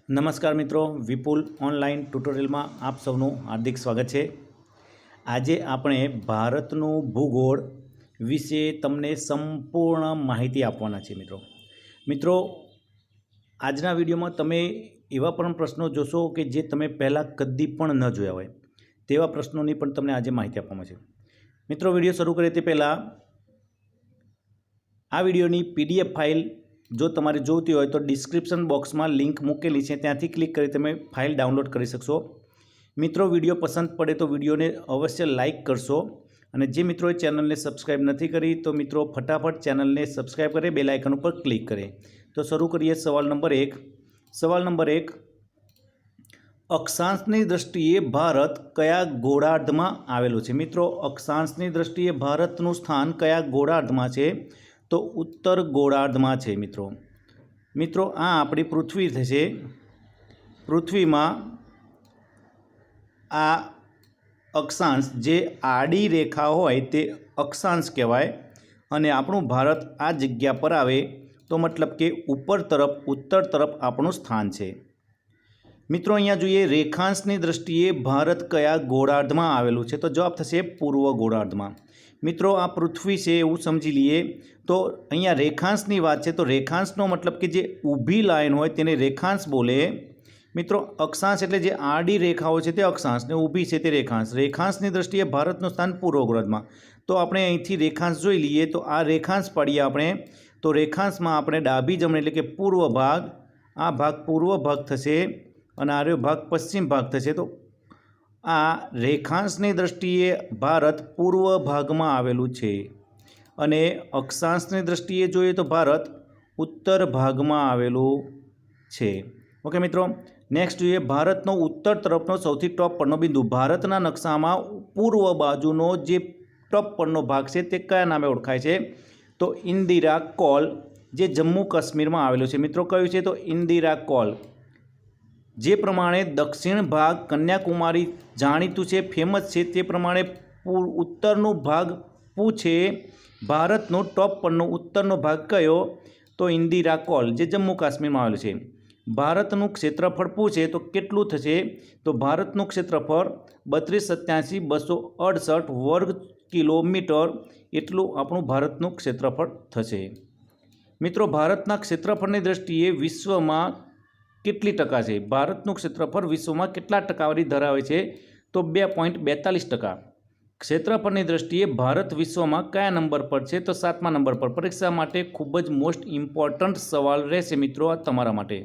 નમસ્કાર મિત્રો, વિપુલ ઓનલાઈન ટ્યુટોરિયલમાં આપ સૌનું હાર્દિક સ્વાગત છે। આજે આપણે ભારતનું ભૂગોળ વિશે તમને સંપૂર્ણ માહિતી આપવાના છે। મિત્રો આજના વિડીયોમાં તમે એવા પણ પ્રશ્નો જોશો કે જે તમે પહેલાં કદી પણ ન જોયા હોય તેવા પ્રશ્નોની પણ તમને આજે માહિતી આપવામાં છે। મિત્રો વિડીયો શરૂ કરીએ તે પહેલાં આ વિડીયોની PDF ફાઇલ જો તમારે જોઈતી હોય તો ડિસ્ક્રિપ્શન બોક્સમાં લિંક મૂકેલી છે, ત્યાંથી ક્લિક કરી તમે ફાઇલ ડાઉનલોડ કરી શકશો। મિત્રો વિડીયો પસંદ પડે તો વિડીયોને અવશ્ય લાઇક કરશો અને જે મિત્રોએ ચેનલને સબસ્ક્રાઈબ નથી કરી તો મિત્રો ફટાફટ ચેનલને સબસ્ક્રાઈબ કરી બેલ આઇકન ઉપર ક્લિક કરે। તો શરૂ કરીએ સવાલ નંબર 1। સવાલ નંબર 1, અક્ષાંશની દૃષ્ટિએ ભારત કયા ગોળાર્ધમાં આવેલું છે? મિત્રો અક્ષાંશની દૃષ્ટિએ ભારતનું સ્થાન કયા ગોળાર્ધમાં છે? તો ઉત્તર ગોળાર્ધમાં છે। મિત્રો આ આપણી પૃથ્વી થશે। પૃથ્વીમાં આ અક્ષાંશ જે આડી રેખા હોય તે અક્ષાંશ કહેવાય અને આપણું ભારત આ જગ્યા પર આવે તો મતલબ કે ઉપર તરફ ઉત્તર તરફ આપણું સ્થાન છે। મિત્રો અહીંયા જોઈએ રેખાંશની દૃષ્ટિએ ભારત કયા ગોળાર્ધમાં આવેલું છે? તો જવાબ થશે પૂર્વ ગોળાર્ધમાં। મિત્રો આ પૃથ્વી છે એવું સમજી લઈએ તો અહીંયા રેખાંશની વાત છે તો રેખાંશનો મતલબ કે જે ઊભી લાઈન હોય તેને રેખાંશ બોલે। મિત્રો અક્ષાંશ એટલે જે આડી રેખાઓ છે તે અક્ષાંશ ને ઊભી છે તે રેખાંશ। રેખાંશની દૃષ્ટિએ ભારતનું સ્થાન પૂર્વ ગોળાર્ધમાં। તો આપણે અહીંથી રેખાંશ જોઈ લઈએ તો આ રેખાંશ પાડીએ આપણે તો રેખાંશમાં આપણે ડાબી જમણી એટલે કે પૂર્વ ભાગ, આ ભાગ પૂર્વ ભાગ થશે અને આ ભાગ પશ્ચિમ ભાગ થશે। તો આ રેખાંશની દૃષ્ટિએ ભારત પૂર્વ ભાગમાં આવેલું છે અને અક્ષાંશની દૃષ્ટિએ જોઈએ તો ભારત ઉત્તર ભાગમાં આવેલું છે। ઓકે મિત્રો, નેક્સ્ટ જોઈએ ભારતનો ઉત્તર તરફનો સૌથી ટોપ પરનો બિંદુ। ભારતના નકશામાં પૂર્વ બાજુનો જે ટોપ પરનો ભાગ છે તે કયા નામે ઓળખાય છે? તો ઇન્દિરા કોલ, જે જમ્મુ કાશ્મીરમાં આવેલું છે। મિત્રો કયું છે? તો ઇન્દિરા કોલ। જે પ્રમાણે દક્ષિણ ભાગ કન્યાકુમારી જાણીતું છે, ફેમસ છે, તે પ્રમાણે ઉત્તરનો ભાગ પૂછે ભારતનો ટોપ પરનો ઉત્તરનો ભાગ કયો? તો ઇન્દિરા કોલ, જે જમ્મુ કાશ્મીરમાં આવેલું છે। ભારતનું ક્ષેત્રફળ પૂછે તો કેટલું થશે? તો ભારતનું ક્ષેત્રફળ 32,87,268 વર્ગ કિલોમીટર એટલું આપણું ભારતનું ક્ષેત્રફળ થશે। મિત્રો ભારતના ક્ષેત્રફળની દૃષ્ટિએ વિશ્વમાં કેટલી ટકા છે? ભારતનું ક્ષેત્રફળ વિશ્વમાં કેટલા ટકાવારી ધરાવે છે? તો 2.42%। ક્ષેત્રફળની દૃષ્ટિએ ભારત વિશ્વમાં કયા નંબર પર છે? તો 7મા નંબર પર। પરીક્ષા માટે ખૂબ જ મોસ્ટ ઇમ્પોર્ટન્ટ સવાલ રહેશે મિત્રો આ તમારા માટે।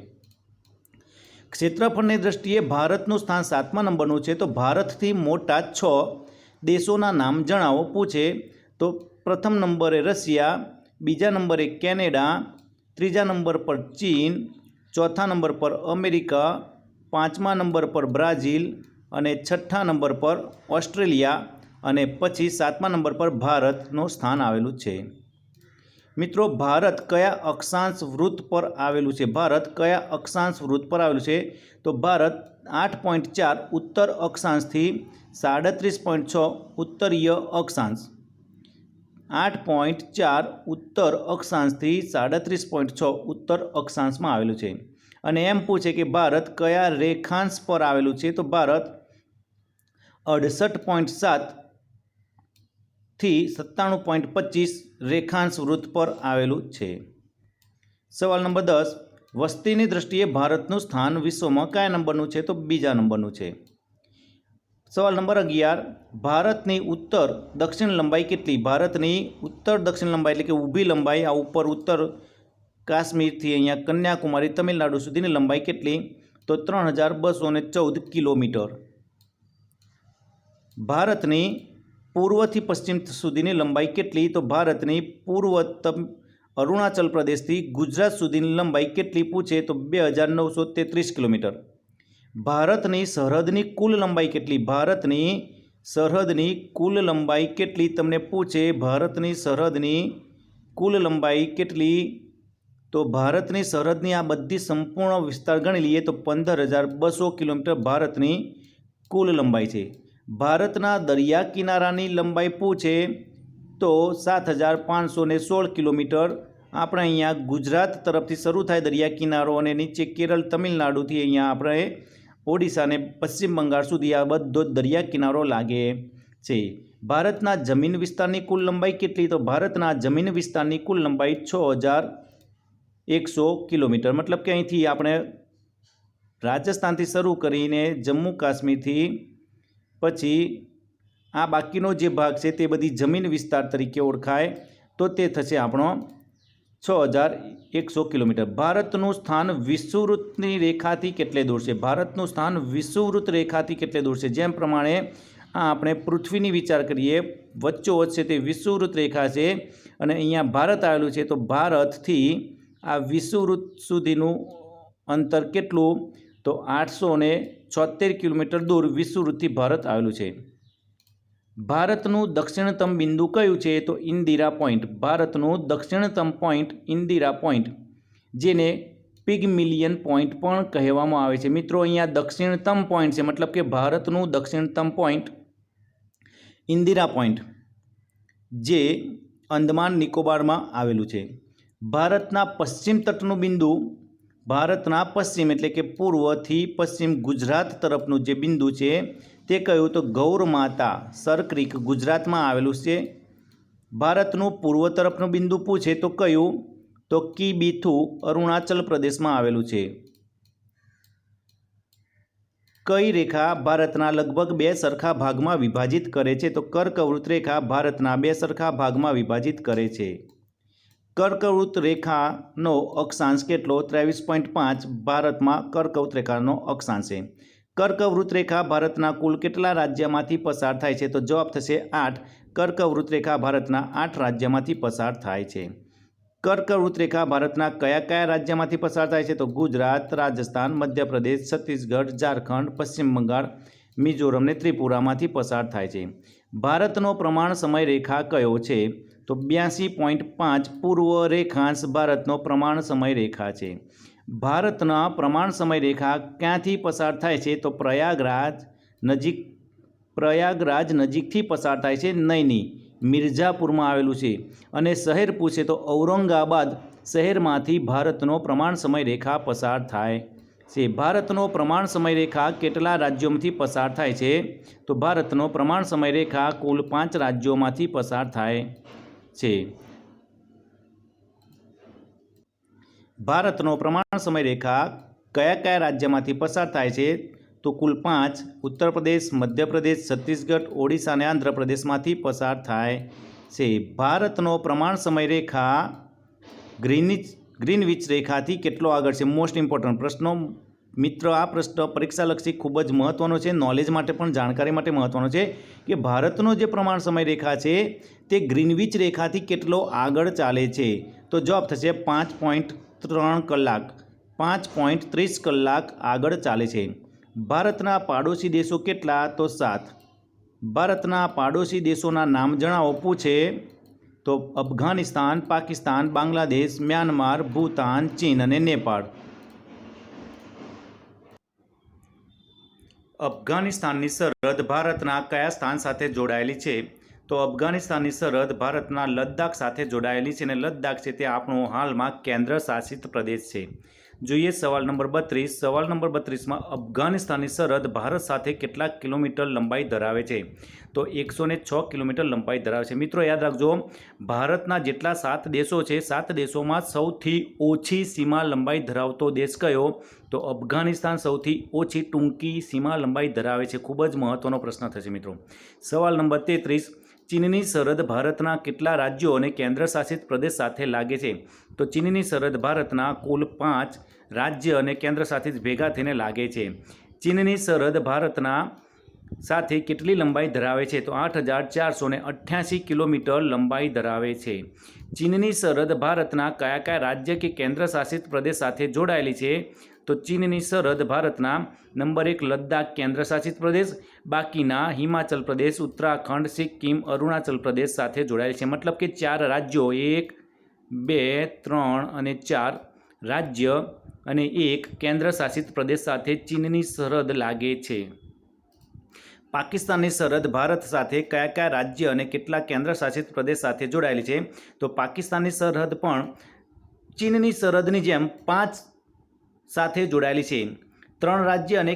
ક્ષેત્રફળની દૃષ્ટિએ ભારતનું સ્થાન 7મા નંબરનું છે। તો ભારતથી મોટા 6 દેશોના નામ જણાવો પૂછે તો પ્રથમ નંબરે રશિયા, બીજા નંબરે કેનેડા, ત્રીજા નંબર પર ચીન, ચોથા નંબર પર અમેરિકા, પાંચમા નંબર પર બ્રાઝિલ અને છઠ્ઠા નંબર પર ઓસ્ટ્રેલિયા અને પછી 7મા નંબર પર ભારતનું સ્થાન આવેલું છે। મિત્રો ભારત કયા અક્ષાંશ વૃત્ત પર આવેલું છે? ભારત કયા અક્ષાંશ વૃત્ત પર આવેલું છે? તો ભારત 8.4 ઉત્તર અક્ષાંશથી 37.6 ઉત્તરીય અક્ષાંશ, 8.4 ઉત્તર અક્ષાંશથી 37.6 ઉત્તર અક્ષાંશમાં આવેલું છે। અને એમ પૂછે કે ભારત કયા રેખાંશ પર આવેલું છે? તો ભારત 68.7 થી 97.25 રેખાંશ વૃત્ત પર આવેલું છે। સવાલ નંબર 10, વસ્તીની દૃષ્ટિએ ભારતનું સ્થાન વિશ્વમાં કયા નંબરનું છે? તો બીજા નંબરનું છે। સવાલ નંબર 11, ભારતની ઉત્તર દક્ષિણ લંબાઈ કેટલી? ભારતની ઉત્તર દક્ષિણ લંબાઈ એટલે કે ઊભી લંબાઈ, આ ઉપર ઉત્તર કાશ્મીરથી અહીંયા કન્યાકુમારી તમિલનાડુ સુધીની લંબાઈ કેટલી? તો 3,214 કિલોમીટર। ભારતની પૂર્વથી પશ્ચિમ સુધીની લંબાઈ કેટલી? તો ભારતની પૂર્વ અરુણાચલ પ્રદેશથી ગુજરાત સુધીની લંબાઈ કેટલી પૂછે તો 2,933 કિલોમીટર। ભારતની સરહદની કુલ લંબાઈ કેટલી? ભારતની સરહદની કુલ લંબાઈ કેટલી તમને પૂછે? ભારતની સરહદની કુલ લંબાઈ કેટલી? તો ભારતની સરહદની આ બધી સંપૂર્ણ વિસ્તાર ગણી લઈએ તો 15,200 કિલોમીટર ભારતની કુલ લંબાઈ છે। ભારતના દરિયા કિનારાની લંબાઈ પૂછે તો 7,516 કિલોમીટર આપણે અહીંયા ગુજરાત તરફથી શરૂ થાય દરિયા કિનારો અને નીચે કેરળ તમિલનાડુથી અહીંયા આપણે ઓડિશા અને પશ્ચિમ બંગાળ સુધી આ બધો દરિયા કિનારો લાગે છે। ભારતના જમીન વિસ્તારની કુલ લંબાઈ કેટલી? તો ભારતના જમીન વિસ્તારની કુલ લંબાઈ 6100 કિલોમીટર। મતલબ કે અહીંથી આપણે રાજસ્થાનથી શરૂ કરીને જમ્મુ કાશ્મીરથી પછી આ બાકીનો જે ભાગ છે તે બધી જમીન વિસ્તાર તરીકે ઓળખાય તો તે થશે આપણો 6100 કિલોમીટર। ભારતનું સ્થાન વિષુવવૃત્તની રેખાથી કેટલે દૂર છે? ભારતનું સ્થાન વિષુવવૃત્ત રેખાથી કેટલે દૂર છે? જેમ પ્રમાણે આપણે પૃથ્વીની વિચાર કરીએ, વચ્ચોવચ્ચ છે તે વિષુવવૃત્ત રેખા છે અને અહીંયા ભારત આવેલું છે, તો ભારતથી આ વિષુવવૃત્ત સુધીનું અંતર કેટલું? તો 876 કિલોમીટર દૂર વિષુવવૃત્તથી ભારત આવેલું છે। ભારતનું દક્ષિણતમ બિંદુ કયું છે? તો ઇન્દિરા પોઈન્ટ। ભારતનું દક્ષિણતમ પોઈન્ટ ઇન્દિરા પોઈન્ટ, જેને પિગમિલિયન પોઈન્ટ પણ કહેવામાં આવે છે। મિત્રો અહીંયા દક્ષિણતમ પોઈન્ટ છે, મતલબ કે ભારતનું દક્ષિણતમ પોઈન્ટ ઇન્દિરા પોઈન્ટ, જે અંદમાન નિકોબારમાં આવેલું છે। ભારતના પશ્ચિમ તટનું બિંદુ, ભારતના પશ્ચિમ એટલે કે પૂર્વથી પશ્ચિમ ગુજરાત તરફનું જે બિંદુ છે તે કયું? તો ગૌરમાતા સર ક્રીક ગુજરાતમાં આવેલું છે। ભારતનું પૂર્વ તરફનું બિંદુ પૂછે તો કયું? તો કીબીથુ અરુણાચલ પ્રદેશમાં આવેલું છે। કઈ રેખા ભારતના લગભગ 2 સરખા ભાગમાં વિભાજિત કરે છે? તો કર્કવૃત્ત રેખા ભારતના 2 સરખા ભાગમાં વિભાજિત કરે છે। કર્કવૃત્ત રેખાનો અક્ષાંશ કેટલો? 23.5 ભારતમાં કર્કવૃત્ત રેખાનો અક્ષાંશ છે। કર્કવૃત્ત રેખા ભારતના કુલ કેટલા રાજ્યમાંથી પસાર થાય છે? તો જવાબ થશે 8। કર્કવૃત્ત રેખા ભારતના 8 રાજ્યમાંથી પસાર થાય છે। કર્કવૃત્ત રેખા ભારતના કયા કયા રાજ્યમાંથી પસાર થાય છે? તો ગુજરાત, રાજસ્થાન, મધ્યપ્રદેશ, છત્તીસગઢ, ઝારખંડ, પશ્ચિમ બંગાળ, મિઝોરમ ને ત્રિપુરામાંથી પસાર થાય છે। ભારતનો પ્રમાણ સમય રેખા કયો છે? તો 82.5 પૂર્વ રેખાંશ ભારતનો પ્રમાણ સમય રેખા છે। ભારતના પ્રમાણ સમય રેખા ક્યાંથી પસાર થાય છે? તો પ્રયાગરાજ નજીકથી પસાર થાય છે। નૈની મિર્ઝાપુરમાં આવેલું છે। અને શહેર પૂછે તો ઔરંગાબાદ શહેરમાંથી ભારતનો પ્રમાણ સમય રેખા પસાર થાય છે। ભારતનો પ્રમાણ સમય રેખા કેટલા રાજ્યોમાંથી પસાર થાય છે? તો ભારતનો પ્રમાણ સમય રેખા કુલ 5 રાજ્યોમાંથી પસાર થાય છે। ભારતનો પ્રમાણ સમય રેખા કયા કયા રાજ્યમાંથી પસાર થાય છે? તો કુલ 5, ઉત્તર પ્રદેશ, મધ્યપ્રદેશ, છત્તીસગઢ, ઓડિશા અને આંધ્રપ્રદેશમાંથી પસાર થાય છે। ભારતનો પ્રમાણ સમય રેખા ગ્રીનવિચ રેખાથી કેટલો આગળ છે? મોસ્ટ ઇમ્પોર્ટન્ટ પ્રશ્નો મિત્રો, આ પ્રશ્ન પરીક્ષાલક્ષી ખૂબ જ મહત્ત્વનો છે, નોલેજ માટે પણ જાણકારી માટે મહત્ત્વનો છે કે ભારતનો જે પ્રમાણ સમય રેખા છે તે ગ્રીનવિચ રેખાથી કેટલો આગળ ચાલે છે? તો જવાબ થશે 5.3 કલાક, 5.30 કલાક આગળ ચાલે છે। ભારતના પાડોશી દેશો કેટલા? તો 7। ભારતના પાડોશી દેશોના નામ જણાવો પૂછે તો અફઘાનિસ્તાન, પાકિસ્તાન, બાંગ્લાદેશ, મ્યાનમાર, ભૂતાન, ચીન અને નેપાળ। અફઘાનિસ્તાનની સરહદ ભારતના કયા સ્થાન સાથે જોડાયેલી છે? તો અફઘાનિસ્તાનની સરહદ ભારતના લદ્દાખ સાથે જોડાયેલી છે અને લદ્દાખ છે તે આપણો હાલમાં કેન્દ્ર શાસિત પ્રદેશ છે। જોઈએ સવાલ નંબર 32। સવાલ નંબર 32માં અફઘાનિસ્તાનની સરહદ ભારત સાથે કેટલા કિલોમીટર લંબાઈ ધરાવે છે? તો 106 કિલોમીટર લંબાઈ ધરાવે છે। મિત્રો યાદ રાખજો, ભારતના જેટલા 7 દેશો છે, 7 દેશોમાં સૌથી ઓછી સીમા લંબાઈ ધરાવતો દેશ કયો? તો અફઘાનિસ્તાન સૌથી ઓછી ટૂંકી સીમા લંબાઈ ધરાવે છે। ખૂબ જ મહત્ત્વનો પ્રશ્ન થશે મિત્રો। સવાલ નંબર 33, ચીનની સરહદ ભારતના કેટલા રાજ્યો અને કેન્દ્રશાસિત પ્રદેશ સાથે લાગે છે? તો ચીનની સરહદ ભારતના કુલ 5 રાજ્ય અને કેન્દ્રશાસિત ભેગા થઈને લાગે છે। ચીનની સરહદ ભારતના સાથે કેટલી લંબાઈ ધરાવે છે? તો 8488 કિલોમીટર લંબાઈ ધરાવે છે। ચીનની સરહદ ભારતના કયા કયા રાજ્ય કે કેન્દ્રશાસિત પ્રદેશ સાથે જોડાયેલી છે? તો ચીનની સરહદ ભારતના નંબર 1 લદ્દાખ કેન્દ્રશાસિત પ્રદેશ, બાકીના હિમાચલ પ્રદેશ, ઉત્તરાખંડ, સિક્કિમ, અરુણાચલ પ્રદેશ સાથે જોડાયેલ છે। મતલબ કે 4 રાજ્યો, 1, 2, 3 અને 4 રાજ્ય અને 1 કેન્દ્રશાસિત પ્રદેશ સાથે ચીનની સરહદ લાગે છે। પાકિસ્તાનની સરહદ ભારત સાથે કયા કયા રાજ્ય અને કેટલા કેન્દ્રશાસિત પ્રદેશ સાથે જોડાયેલી છે? તો પાકિસ્તાનની સરહદ પણ ચીનની સરહદની જેમ 5 સાથે જોડાયેલી છે, 3 રાજ્ય અને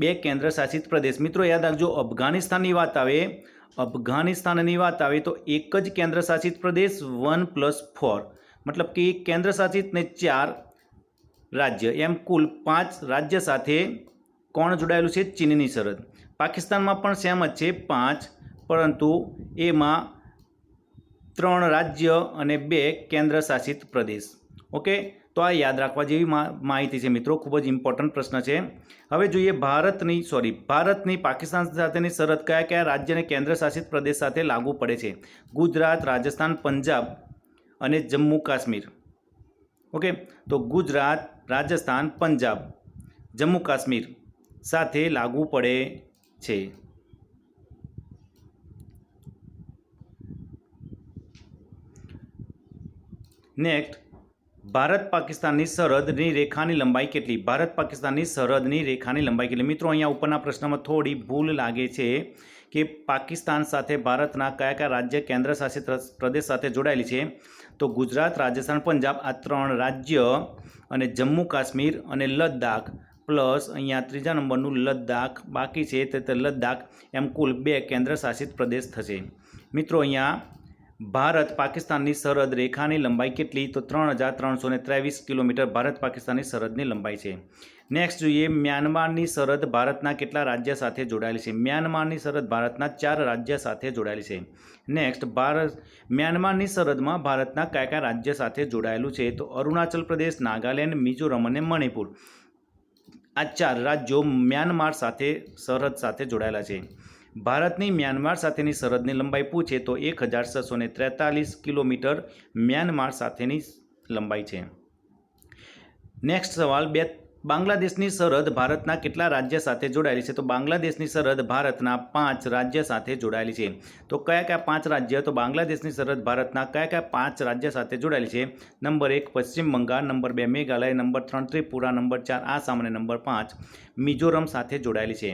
2 કેન્દ્રશાસિત પ્રદેશ. મિત્રો યાદ રાખજો, અફઘાનિસ્તાનની વાત આવે તો એક જ કેન્દ્રશાસિત પ્રદેશ 1+4, મતલબ કે એક કેન્દ્રશાસિત ને 4 રાજ્ય, એમ કુલ 5 રાજ્ય સાથે કોણ જોડાયેલું છે? ચીનની સરહદ. પાકિસ્તાનમાં પણ સેમ જ છે 5, પરંતુ એમાં 3 રાજ્ય અને 2 કેન્દ્રશાસિત પ્રદેશ. ઓકે, તો આ યાદ રાખવા જેવી માહિતી છે મિત્રો, ખૂબ જ ઇમ્પોર્ટન્ટ પ્રશ્ન છે. હવે જોઈએ ભારતની પાકિસ્તાન સાથેની સરહદ કયા કયા રાજ્ય અને કેન્દ્રશાસિત પ્રદેશ સાથે લાગુ પડે છે? ગુજરાત, રાજસ્થાન, પંજાબ અને જમ્મુ કાશ્મીર. ઓકે, તો ગુજરાત, રાજસ્થાન, પંજાબ, જમ્મુ કાશ્મીર સાથે લાગુ પડે છે. નેક્સ્ટ, ભારત પાકિસ્તાનની સરહદની રેખાની લંબાઈ કેટલી? ભારત પાકિસ્તાનની સરહદની રેખાની લંબાઈ કેટલી? મિત્રો અહીંયા ઉપરના પ્રશ્નમાં થોડી ભૂલ લાગે છે કે પાકિસ્તાન સાથે ભારતના કયા કયા રાજ્ય કેન્દ્રશાસિત પ્રદેશ સાથે જોડાયેલી છે? તો ગુજરાત, રાજસ્થાન, પંજાબ આ 3 રાજ્ય અને જમ્મુ કાશ્મીર અને લદ્દાખ, પ્લસ અહીંયા 3જા નંબરનું લદ્દાખ બાકી છે, તે લદ્દાખ, એમ કુલ 2 કેન્દ્રશાસિત પ્રદેશ થશે. મિત્રો અહીંયા ભારત પાકિસ્તાનની સરહદ રેખાની લંબાઈ કેટલી? તો 3323 કિલોમીટર ભારત પાકિસ્તાનની સરહદની લંબાઈ છે. નેક્સ્ટ જોઈએ, મ્યાનમારની સરહદ ભારતના કેટલા રાજ્ય સાથે જોડાયેલી છે? મ્યાનમારની સરહદ ભારતના 4 રાજ્ય સાથે જોડાયેલી છે. નેક્સ્ટ, મ્યાનમારની સરહદમાં ભારતના કયા કયા રાજ્ય સાથે જોડાયેલું છે? તો અરુણાચલ પ્રદેશ, નાગાલેન્ડ, મિઝોરમ અને મણિપુર આ 4 રાજ્યો મ્યાનમાર સાથે સરહદ સાથે જોડાયેલા છે. ભારતની મ્યાનમાર સાથેની સરહદની લંબાઈ પૂછે તો 1643 કિલોમીટર મ્યાનમાર સાથેની લંબાઈ છે. નેક્સ્ટ સવાલ, બાંગ્લાદેશની સરહદ ભારતના કેટલા રાજ્ય સાથે જોડાયેલી છે? તો બાંગ્લાદેશની સરહદ ભારતના 5 રાજ્ય સાથે જોડાયેલી છે. તો કયા કયા 5 રાજ્ય? તો બાંગ્લાદેશની સરહદ ભારતના કયા કયા 5 રાજ્ય સાથે જોડાયેલી છે? Number 1 Paschim Bangal, number 2 Meghalaya, number 3 Tripura, number 4 Assam અને નંબર 5 મિઝોરમ સાથે જોડાયેલી છે.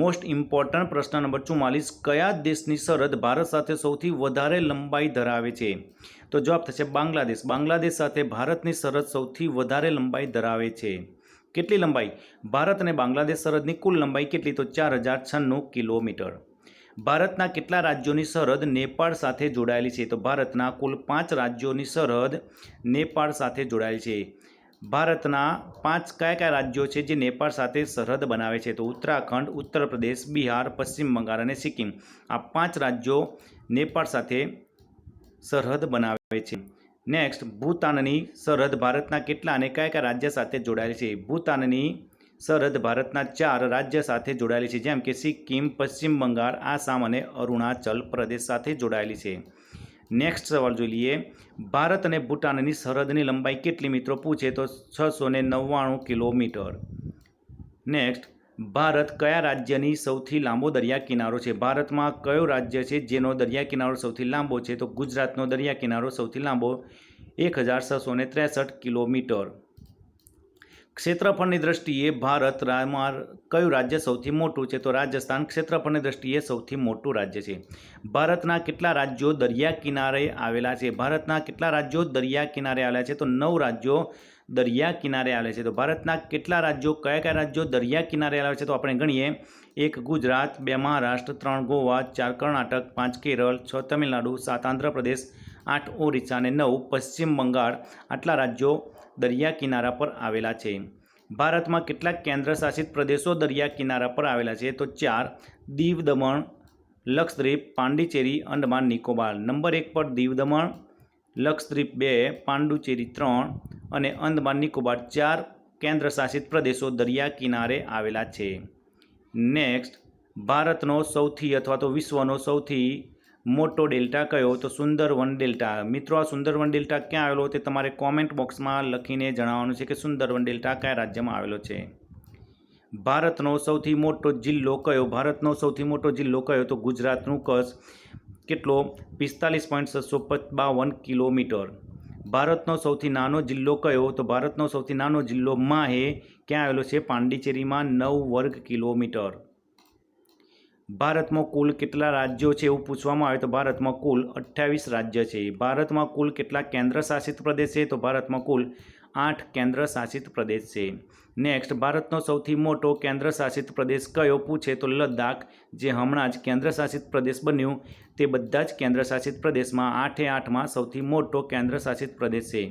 મોસ્ટ ઇમ્પોર્ટન્ટ પ્રશ્ન નંબર 44, કયા દેશની સરહદ ભારત સાથે સૌથી વધારે લંબાઈ ધરાવે છે? તો જવાબ થશે બાંગ્લાદેશ. બાંગ્લાદેશ સાથે ભારતની સરહદ સૌથી વધારે લંબાઈ ધરાવે છે. કેટલી લંબાઈ? ભારત અને બાંગ્લાદેશ સરહદની કુલ લંબાઈ કેટલી? તો 4096 કિલોમીટર. ભારતના કેટલા રાજ્યોની સરહદ નેપાળ સાથે જોડાયેલી છે? તો ભારતના કુલ 5 રાજ્યોની સરહદ નેપાળ સાથે જોડાયેલી છે. ભારતના 5 કયા કયા રાજ્યો છે જે નેપાળ સાથે સરહદ બનાવે છે? તો ઉત્તરાખંડ, ઉત્તર પ્રદેશ, બિહાર, પશ્ચિમ બંગાળ અને સિક્કિમ આ 5 રાજ્યો નેપાળ સાથે સરહદ બનાવે છે. નેક્સ્ટ, ભૂતાનની સરહદ ભારતના કેટલા અને કયા કયા રાજ્ય સાથે જોડાયેલી છે? ભૂતાનની સરહદ ભારતના 4 રાજ્ય સાથે જોડાયેલી છે, જેમ કે સિક્કિમ, પશ્ચિમ બંગાળ, આસામ અને અરુણાચલ પ્રદેશ સાથે જોડાયેલી છે. નેક્સ્ટ સવાલ જોઈ લઈએ, ભારત અને ભૂટાનની સરહદની લંબાઈ કેટલી? મિત્રો પૂછે તો 699 કિલોમીટર. નેક્સ્ટ, ભારત કયા રાજ્યની સૌથી લાંબો દરિયા કિનારો છે? ભારતમાં કયો રાજ્ય છે જેનો દરિયા કિનારો સૌથી લાંબો છે? તો ગુજરાતનો દરિયા કિનારો સૌથી લાંબો 1663 કિલોમીટર. ક્ષેત્રફળની દ્રષ્ટિએ ભારતમાં કયું રાજ્ય સૌથી મોટું છે? તો રાજસ્થાન ક્ષેત્રફળની દ્રષ્ટિએ સૌથી મોટું રાજ્ય છે. ભારતના કેટલા રાજ્યો દરિયા કિનારે આવેલા છે? ભારતના કેટલા રાજ્યો દરિયા કિનારે આવેલા છે? તો 9 રાજ્યો દરિયા કિનારે આવેલા છે. તો ભારતના કેટલા રાજ્યો કયા કયા રાજ્યો દરિયા કિનારે આવેલા છે? તો આપણે ગણીએ, 1 ગુજરાત, 2 મહારાષ્ટ્ર, 3 ગોવા, 4 કર્ણાટક, 5 કેરળ, 6 તમિલનાડુ, 7 આંધ્રપ્રદેશ, 8 ઓરિસ્સા અને 9 પશ્ચિમ બંગાળ આટલા રાજ્યો દરિયા કિનારા પર આવેલા છે. ભારતમાં કેટલાક કેન્દ્રશાસિત પ્રદેશો દરિયા કિનારા પર આવેલા છે? તો 4, દીવ દમણ, લક્ષદ્વીપ, પાંડિચેરી, અંડમાન નિકોબાર. નંબર 1 પર દીવ દમણ, લક્ષદ્વીપ 2, પાંડુચેરી 3 અને અંદમાન નિકોબાર 4 કેન્દ્રશાસિત પ્રદેશો દરિયા કિનારે આવેલા છે. નેક્સ્ટ, ભારતનો સૌથી અથવા તો વિશ્વનો સૌથી મોટો ડેલ્ટા કયો? તો સુંદરવન ડેલ્ટા. મિત્રો આ સુંદરવન ડેલ્ટા ક્યાં આવેલો તે તમારે કોમેન્ટ બોક્સમાં લખીને જણાવવાનું છે કે સુંદરવન ડેલ્ટા કયા રાજ્યમાં આવેલો છે. ભારતનો સૌથી મોટો જિલ્લો કયો? ભારતનો સૌથી મોટો જિલ્લો કયો? તો ગુજરાતનું કચ્છ. કેટલો? 45.652 કિલોમીટર. ભારતનો સૌથી નાનો જિલ્લો કયો? તો ભારતનો સૌથી નાનો જિલ્લો માહે ક્યાં આવેલો છે? પાંડિચેરીમાં 9 વર્ગ કિલોમીટર. ભારતમાં કુલ કેટલા રાજ્યો છે એવું પૂછવામાં આવે તો ભારતમાં કુલ 28 રાજ્ય છે. ભારતમાં કુલ કેટલા કેન્દ્ર શાસિત પ્રદેશ છે તો ભારતમાં કુલ 8 કેન્દ્ર શાસિત પ્રદેશ છે. નેક્સ્ટ, ભારતનો સૌથી મોટો કેન્દ્ર શાસિત પ્રદેશ કયો પૂછે તો લદ્દાખ, જે હમણાં જ કેન્દ્ર શાસિત પ્રદેશ બન્યું. તે બધા જ કેન્દ્ર શાસિત પ્રદેશમાં 8/8માં સૌથી મોટો કેન્દ્ર શાસિત પ્રદેશ છે.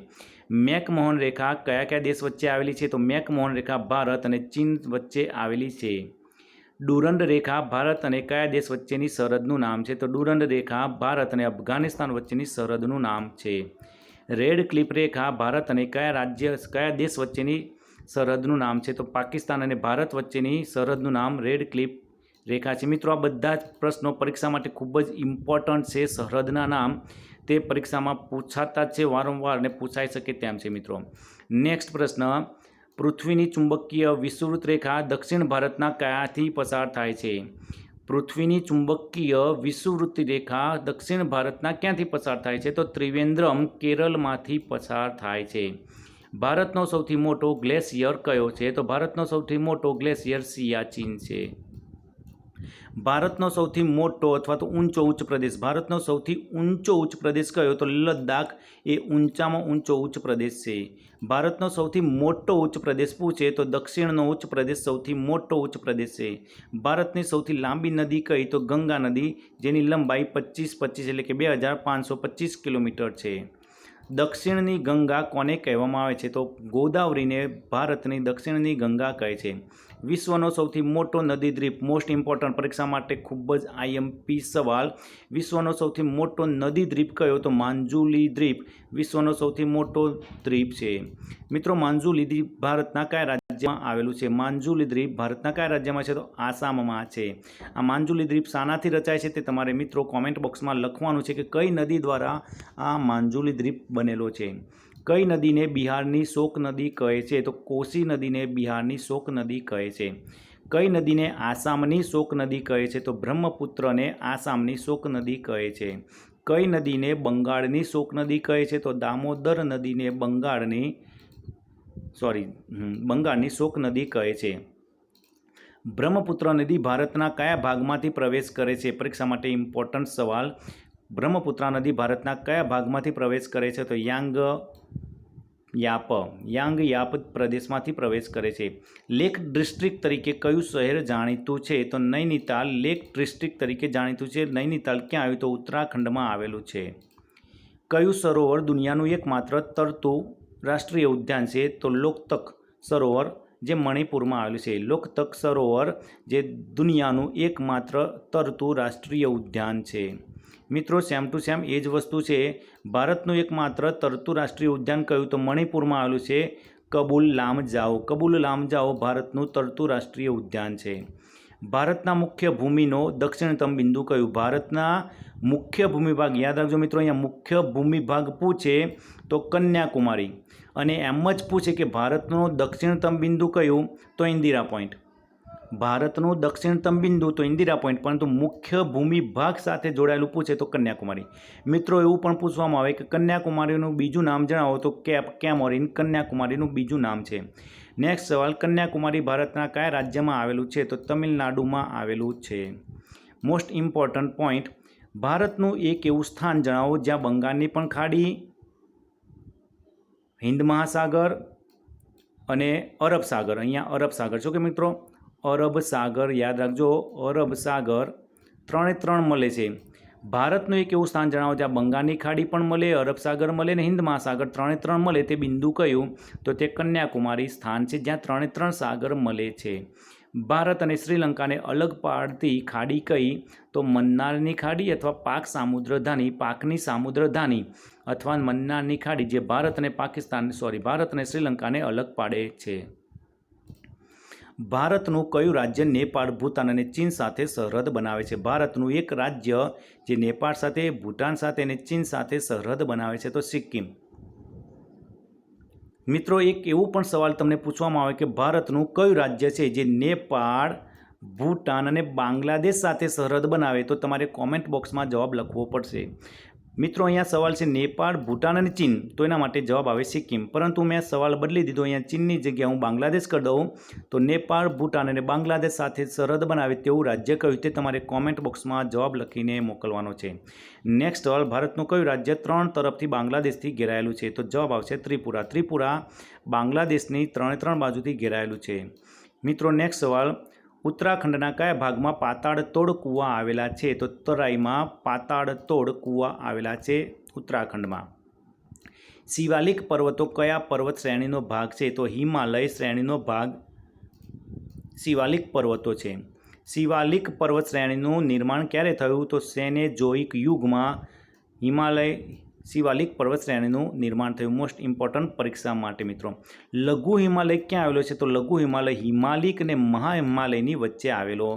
મેકમોહન રેખા કયા કયા દેશ વચ્ચે આવેલી છે તો મેકમોહન રેખા ભારત અને ચીન વચ્ચે આવેલી છે. ડુરંડ રેખા ભારત અને કયા દેશ વચ્ચેની સરહદનું નામ છે તો ડુરંડ રેખા ભારત અને અફઘાનિસ્તાન વચ્ચેની સરહદનું નામ છે. રેડ ક્લિપ રેખા ભારત અને કયા દેશ વચ્ચેની સરહદનું નામ છે તો પાકિસ્તાન અને ભારત વચ્ચેની સરહદનું નામ રેડ ક્લિપ રેખા છે. મિત્રો, આ બધા જ પ્રશ્નો પરીક્ષા માટે ખૂબ જ ઇમ્પોર્ટન્ટ છે. સરહદના નામ તે પરીક્ષામાં પૂછાતા જ છે, વારંવાર અને પૂછાઈ શકે તેમ છે. મિત્રો, નેક્સ્ટ પ્રશ્ન, પૃથ્વીની ચુંબકીય વિષુવવૃત્ત રેખા દક્ષિણ ભારતના કયાથી પસાર થાય છે? પૃથ્વીની ચુંબકીય વિષુવવૃત્ત રેખા દક્ષિણ ભારતના ક્યાંથી પસાર થાય છે તો ત્રિવેન્દ્રમ, કેરળમાંથી પસાર થાય છે. ભારતનો સૌથી મોટો ગ્લેશિયર કયો છે તો ભારતનો સૌથી મોટો ગ્લેશિયર સિયાચીન છે. ભારતનો સૌથી મોટો અથવા તો ઊંચો ઉચ્ચ પ્રદેશ, ભારતનો સૌથી ઊંચો ઉચ્ચ પ્રદેશ કયો તો લદ્દાખ, એ ઊંચામાં ઊંચો ઉચ્ચ પ્રદેશ છે. ભારતનો સૌથી મોટો ઉચ્ચ પ્રદેશ પૂછે તો દક્ષિણનો ઉચ્ચ પ્રદેશ સૌથી મોટો ઉચ્ચ પ્રદેશ છે. ભારતની સૌથી લાંબી નદી કઈ તો ગંગા નદી, જેની લંબાઈ 25 એટલે કે 2525 કિલોમીટર છે. દક્ષિણની ગંગા કોને કહેવામાં આવે છે તો ગોદાવરીને ભારતની દક્ષિણની ગંગા કહે છે. વિશ્વનો સૌથી મોટો નદી દ્વીપ, મોસ્ટ ઇમ્પોર્ટન્ટ, પરીક્ષા માટે ખૂબ જ આઈએમપી સવાલ. વિશ્વનો સૌથી મોટો નદી દ્વીપ કયો તો માંજુલી દ્વીપ વિશ્વનો સૌથી મોટો દ્વીપ છે. મિત્રો, માંજુલી દ્વીપ ભારતના કયા રાજ્યમાં આવેલું છે? માંજુલી દ્વીપ ભારતના કયા રાજ્યમાં છે તો આસામમાં છે. આ માંજુલી દ્વીપ શાનાથી રચાય છે તે તમારે મિત્રો કોમેન્ટ બોક્સમાં લખવાનું છે કે કઈ નદી દ્વારા આ માંજુલી દ્વીપ બનેલો છે. કઈ નદીને બિહારની શોક નદી કહે છે તો કોસી નદીને બિહારની શોક નદી કહે છે. કઈ નદીને આસામની શોક નદી કહે છે તો બ્રહ્મપુત્રને આસામની શોક નદી કહે છે. કઈ નદીને બંગાળની શોક નદી કહે છે તો દામોદર નદીને બંગાળની શોક નદી કહે છે. બ્રહ્મપુત્ર નદી ભારતના કયા ભાગમાંથી પ્રવેશ કરે છે? પરીક્ષા માટે ઇમ્પોર્ટન્ટ સવાલ. બ્રહ્મપુત્રા નદી ભારતના કયા ભાગમાંથી પ્રવેશ કરે છે તો યાંગ પ્રદેશમાંથી પ્રવેશ કરે છે. લેક ડિસ્ટ્રિક્ટ તરીકે કયું શહેર જાણીતું છે તો નૈનીતાલ લેક ડિસ્ટ્રિક્ટ તરીકે જાણીતું છે. નૈનીતાલ ક્યાં આવ્યું તો ઉત્તરાખંડમાં આવેલું છે. કયું સરોવર દુનિયાનું એકમાત્ર તરતું રાષ્ટ્રીય ઉદ્યાન છે તો લોકતક સરોવર, જે મણિપુરમાં આવેલું છે. લોકતક સરોવર જે દુનિયાનું એકમાત્ર તરતું રાષ્ટ્રીય ઉદ્યાન છે. મિત્રો, સેમ ટુ સેમ એ જ વસ્તુ છે. ભારતનું એકમાત્ર તરતું રાષ્ટ્રીય ઉદ્યાન કયું તો મણિપુરમાં આવેલું છે. કબુલ લામજાઓ ભારતનું તરતું રાષ્ટ્રીય ઉદ્યાન છે. ભારતના મુખ્ય ભૂમિનો દક્ષિણતમ બિંદુ કયું? ભારતના મુખ્ય ભૂમિભાગ, યાદ રાખજો મિત્રો, અહીંયા મુખ્ય ભૂમિભાગ પૂછે તો કન્યાકુમારી, અને એમ જ પૂછે કે ભારતનું દક્ષિણતમ બિંદુ કયું તો ઇન્દિરા પોઈન્ટ. ભારતનું દક્ષિણતમ બિંદુ તો ઇન્દિરા પોઈન્ટ, પરંતુ મુખ્ય ભૂમિભાગ સાથે જોડાયેલું પૂછે તો કન્યાકુમારી. મિત્રો, એવું પણ પૂછવામાં આવે કે કન્યાકુમારીનું બીજું નામ જણાવો તો કેમોરિન કન્યાકુમારીનું બીજું નામ છે. નેક્સ્ટ સવાલ, કન્યાકુમારી ભારતના કયા રાજ્યમાં આવેલું છે તો તમિલનાડુમાં આવેલું છે. મોસ્ટ ઇમ્પોર્ટન્ટ પોઈન્ટ, ભારતનું એક એવું સ્થાન જણાવો જ્યાં બંગાળની પણ ખાડી, હિન્દ મહાસાગર અને અરબ સાગર, અહીંયા અરબ સાગર છો કે મિત્રો, અરબ સાગર યાદ રાખજો, અરબ સાગર 3 મળે છે. ભારતનું એક એવું સ્થાન જણાવો જ્યાં બંગાળની ખાડી પણ મળે, અરબ સાગર મળે અને હિન્દ મહાસાગર 3 મળે. તે બિંદુ કયું તો તે કન્યાકુમારી સ્થાન છે જ્યાં 3 સાગર મળે છે. ભારત અને શ્રીલંકાને અલગ પાડતી ખાડી કઈ તો મન્નારની ખાડી અથવા પાકની સામુદ્રધાની અથવા મન્નારની ખાડી, જે ભારત અને શ્રીલંકાને અલગ પાડે છે. ભારતનું કયું રાજ્ય નેપાળ, ભૂતાન અને ચીન સાથે સરહદ બનાવે છે? ભારતનું એક રાજ્ય જે નેપાળ સાથે, ભૂટાન સાથે અને ચીન સાથે સરહદ બનાવે છે તો સિક્કિમ. મિત્રો, એક એવું પણ સવાલ તમને પૂછવામાં આવે કે ભારતનું કયું રાજ્ય છે જે નેપાળ, ભૂટાન અને બાંગ્લાદેશ સાથે સરહદ બનાવે, તો તમારે કોમેન્ટ બોક્સમાં જવાબ લખવો પડશે. મિત્રો અહીંયા સવાલ છે નેપાળ, ભૂટાન અને ચીન, તો એના માટે જવાબ આવે સિક્કિમ, પરંતુ મેં સવાલ બદલી દીધો, અહીંયા ચીનની જગ્યાએ હું બાંગ્લાદેશ કરી દઉં, તો નેપાળ, ભૂટાન અને બાંગ્લાદેશ સાથે સરહદ બનાવે તેવું રાજ્ય કયું, તે તમારે કોમેન્ટ બોક્સમાં જવાબ લખીને મોકલવાનો છે. નેક્સ્ટ સવાલ, ભારતનું કયું રાજ્ય 3 તરફથી બાંગ્લાદેશથી ઘેરાયેલું છે, તો જવાબ આવશે ત્રિપુરા. ત્રિપુરા બાંગ્લાદેશની 3 બાજુથી ઘેરાયેલું છે. મિત્રો નેક્સ્ટ સવાલ, ઉત્તરાખંડના કયા ભાગમાં પાતાળ તોડ કૂવા આવેલા છે, તો તરાઈમાં પાતાળ તોડ કૂવા આવેલા છે ઉત્તરાખંડમાં. શિવાલિક પર્વતો કયા પર્વત શ્રેણીનો ભાગ છે, તો હિમાલય શ્રેણીનો ભાગ શિવાલિક પર્વતો છે. શિવાલિક પર્વત શ્રેણીનું નિર્માણ ક્યારે થયું, તો સેનેજોઇક યુગમાં હિમાલય શિવાલિક પર્વત શ્રેણીનું નિર્માણ થયું. મોસ્ટ ઇમ્પોર્ટન્ટ પરીક્ષા માટે મિત્રો. લઘુ હિમાલય ક્યાં આવેલો છે, તો લઘુ હિમાલય હિમાલિક અને મહાહિમાલયની વચ્ચે આવેલો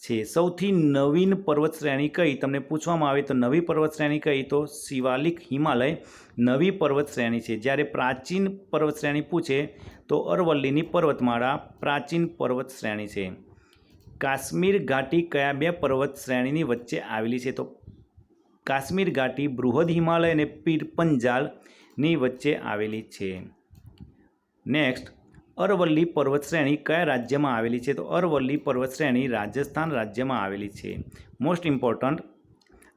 છે. સૌથી નવીન પર્વત શ્રેણી કઈ, તમને પૂછવામાં આવે તો નવી પર્વત શ્રેણી કઈ, તો શિવાલિક હિમાલય નવી પર્વત શ્રેણી છે. જ્યારે પ્રાચીન પર્વત શ્રેણી પૂછે તો અરવલ્લીની પર્વતમાળા પ્રાચીન પર્વત શ્રેણી છે. કાશ્મીર ઘાટી કયા 2 પર્વત શ્રેણીની વચ્ચે આવેલી છે, તો કાશ્મીર ઘાટી બૃહદ હિમાલય અને પીર પંજાલની વચ્ચે આવેલી છે. નેક્સ્ટ, અરવલ્લી પર્વત શ્રેણી કયા રાજ્યમાં આવેલી છે, તો અરવલ્લી પર્વત શ્રેણી રાજસ્થાન રાજ્યમાં આવેલી છે. મોસ્ટ ઇમ્પોર્ટન્ટ,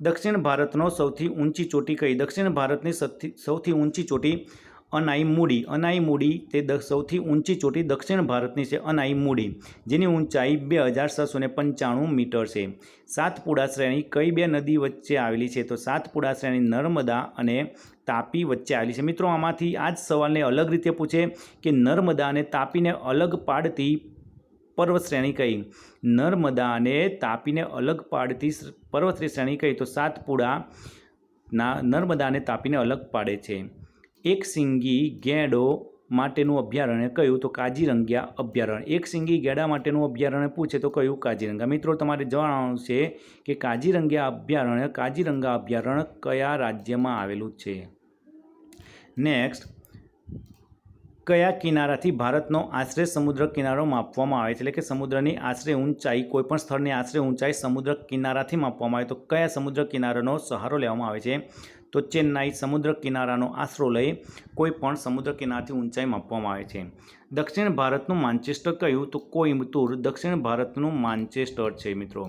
દક્ષિણ ભારતનો સૌથી ઊંચી ચોટી કઈ, દક્ષિણ ભારતની સૌથી ઊંચી ચોટી અનાઈમુડી. અનાઈમુડી તે સૌથી ઊંચી ચોટી દક્ષિણ ભારતની છે અનાઈમુડી, જેની ઊંચાઈ 2795 મીટર છે. સાતપુડા શ્રેણી કઈ 2 નદી વચ્ચે આવેલી છે, તો સાતપુડા શ્રેણી નર્મદા અને તાપી વચ્ચે આવેલી છે. મિત્રો આમાંથી આ જ સવાલને અલગ રીતે પૂછે કે નર્મદા અને તાપીને અલગ પાડતી પર્વત શ્રેણી કઈ, નર્મદા અને તાપીને અલગ પાડતી પર્વત શ્રેણી કઈ, તો સાતપુડા નર્મદા અને તાપીને અલગ પાડે છે. એક સિંગી ગેંડો માટેનું અભયારણ્ય કયું, તો કાજીરંગા અભયારણ્ય. એક સિંગી ગેંડા માટેનું અભયારણ્ય પૂછે તો કયું, કાજીરંગા. મિત્રો તમારે જણાવવાનું છે કે કાજીરંગા અભયારણ્ય કયા રાજ્યમાં આવેલું છે. નેક્સ્ટ, કયા કિનારાથી ભારતનો આશરે સમુદ્ર કિનારો માપવામાં આવે છે, એટલે કે સમુદ્રની આશરે ઊંચાઈ, કોઈપણ સ્થળની આશરે ઊંચાઈ સમુદ્ર કિનારાથી માપવામાં આવે, તો કયા સમુદ્ર કિનારાનો સહારો લેવામાં આવે છે, તો ચેન્નાઈ સમુદ્ર કિનારાનો આશરો લઈ કોઈ પણ સમુદ્ર કિનારાથી ઊંચાઈ માપવામાં આવે છે. દક્ષિણ ભારતનું માન્ચેસ્ટર કયું, તો કોઈમ્બતુર દક્ષિણ ભારતનું માન્ચેસ્ટર છે મિત્રો.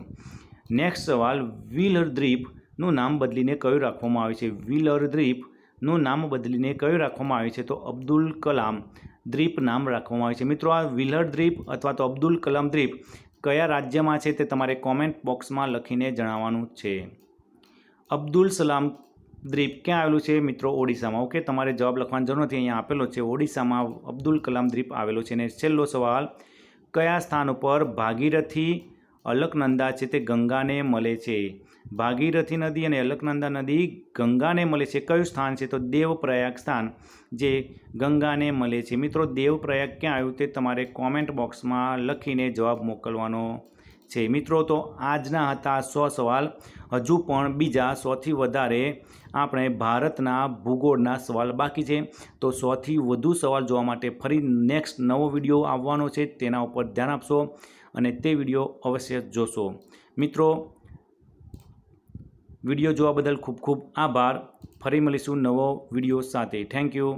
નેક્સ્ટ સવાલ, વ્હીલર દ્વીપનું નામ બદલીને કયું રાખવામાં આવે છે, વ્હીલર દ્વીપનું નામ બદલીને કયું રાખવામાં આવે છે, તો અબ્દુલ કલામ દ્વીપ નામ રાખવામાં આવે છે. મિત્રો આ વ્હીલર દ્વીપ અથવા તો અબ્દુલ કલામ દ્વીપ કયા રાજ્યમાં છે તે તમારે કોમેન્ટ બોક્સમાં લખીને જણાવવાનું છે. અબ્દુલ સલામ દ્વીપ ક્યાં આવેલું છે, મિત્રો ઓડિશામાં. ઓકે, તમારે જવાબ લખવાની જરૂર નથી, અહીંયા આપેલો છે ઓડિશામાં અબ્દુલ કલામ દ્વીપ આવેલો છે. અને છેલ્લો સવાલ, કયા સ્થાન ઉપર ભાગીરથી અલકનંદા છે તે ગંગાને મળે છે, ભાગીરથી નદી અને અલકનંદા નદી ગંગાને મળે છે, કયું સ્થાન છે, તો દેવપ્રયાગ સ્થાન જે ગંગાને મળે છે. મિત્રો દેવપ્રયાગ ક્યાં આવ્યું તે તમારે કોમેન્ટ બોક્સમાં લખીને જવાબ મોકલવાનો છે. મિત્રો તો આજના હતા 100 સવાલ. હજુ પણ બીજા 100થી વધારે આપણે ભારતના ભૂગોળના સવાલ બાકી છે, તો 100થી વધુ સવાલ જોવા માટે ફરી નેક્સ્ટ નવો વિડીયો આવવાનો છે, તેના ઉપર ધ્યાન આપશો અને તે વિડીયો અવશ્ય જોશો. મિત્રો વિડીયો જોવા બદલ ખૂબ ખૂબ આભાર. ફરી મળીશું નવો વિડીયો સાથે. Thank you.